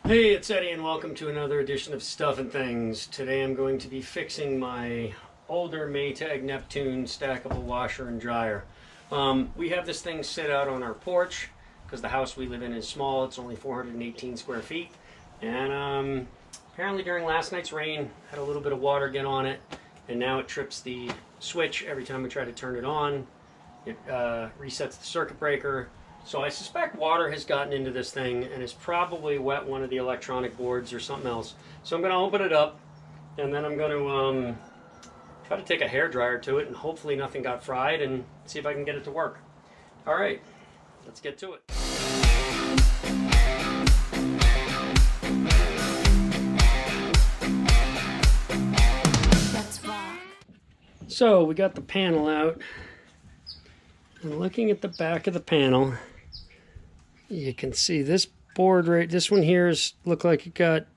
Hey, it's Eddie and welcome to another edition of Stuff and Things. Today I'm going to be fixing my older Maytag Neptune stackable washer and dryer. We have this thing sit out on our porch because the house we live in is small. It's only 418 square feet. And apparently during last night's rain, had a little bit of water get on it. And now it trips the switch every time we try to turn it on. It resets the circuit breaker. So I suspect water has gotten into this thing and has probably wet one of the electronic boards or something else. So I'm going to open it up and then I'm going to try to take a hairdryer to it and hopefully nothing got fried and see if I can get it to work. All right, let's get to it. So we got the panel out. And looking at the back of the panel, you can see this board this one here look like it got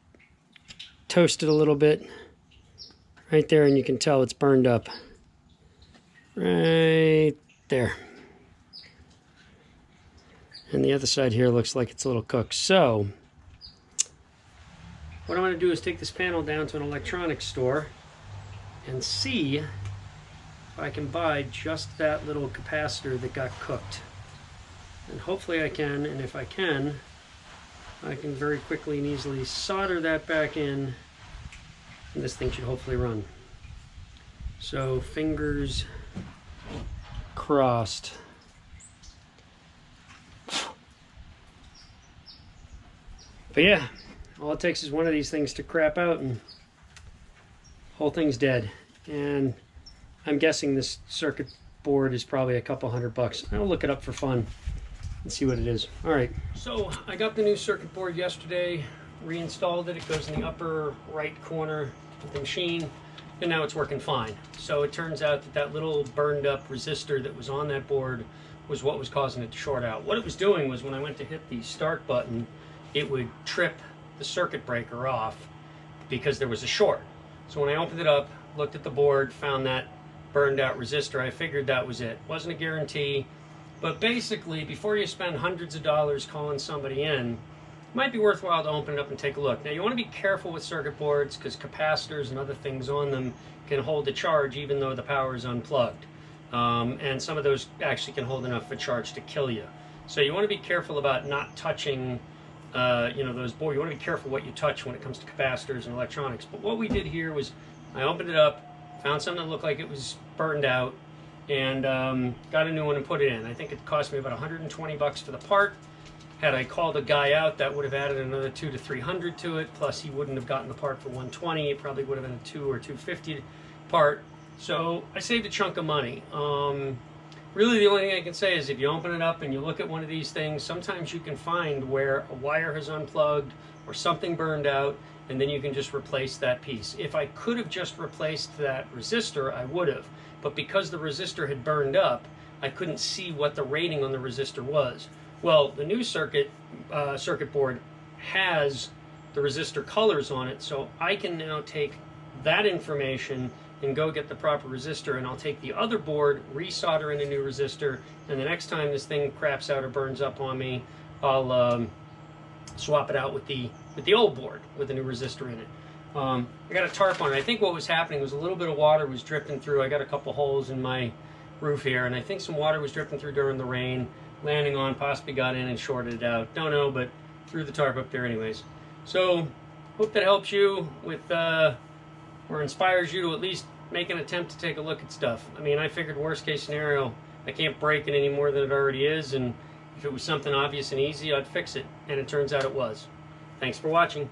toasted a little bit right there, and you can tell it's burned up right there. And the other side here looks like it's a little cooked. So what I'm going to do is take this panel down to an electronics store and see if I can buy just that little capacitor that got cooked. And hopefully I can, and if I can very quickly and easily solder that back in, and this thing should hopefully run. So fingers crossed. But yeah, all it takes is one of these things to crap out and whole thing's dead. And I'm guessing this circuit board is probably a couple $100. I'll look it up for fun and see what it is. All right, so I got the new circuit board yesterday, reinstalled it. It goes in the upper right corner of the machine, and now it's working fine. So it turns out that that little burned up resistor that was on that board was what was causing it to short out. What it was doing was when I went to hit the start button, it would trip the circuit breaker off because there was a short. So when I opened it up, looked at the board, found that burned out resistor, I figured that was it. Wasn't a guarantee, but basically before you spend hundreds of dollars calling somebody in, it might be worthwhile to open it up and take a look. Now you want to be careful with circuit boards because capacitors and other things on them can hold the charge even though the power is unplugged. And some of those actually can hold enough of a charge to kill you. So you want to be careful about not touching those boards. You want to be careful what you touch when it comes to capacitors and electronics. But what we did here was I opened it up, found something that looked like it was burned out, and got a new one and put it in. I think it cost me about $120 for the part. Had I called a guy out, that would have added another $200 to $300 to it, plus he wouldn't have gotten the part for $120. It probably would have been a $200 or $250 part. So I saved a chunk of money. Really the only thing I can say is if you open it up and you look at one of these things, sometimes you can find where a wire has unplugged or something burned out, and then you can just replace that piece. If I could have just replaced that resistor, I would have. But because the resistor had burned up, I couldn't see what the rating on the resistor was. Well, the new circuit board has the resistor colors on it, so I can now take that information and go get the proper resistor, and I'll take the other board, resolder in a new resistor, and the next time this thing craps out or burns up on me, I'll swap it out with the old board with a new resistor in it. I got a tarp on it. I think what was happening was a little bit of water was dripping through. I got a couple holes in my roof here, and I think some water was dripping through during the rain, landing on, possibly got in and shorted it out. Don't know, but threw the tarp up there anyways. So hope that helps you with or inspires you to at least make an attempt to take a look at stuff. I mean, I figured worst case scenario, I can't break it any more than it already is, and if it was something obvious and easy, I'd fix it, and it turns out it was. Thanks for watching.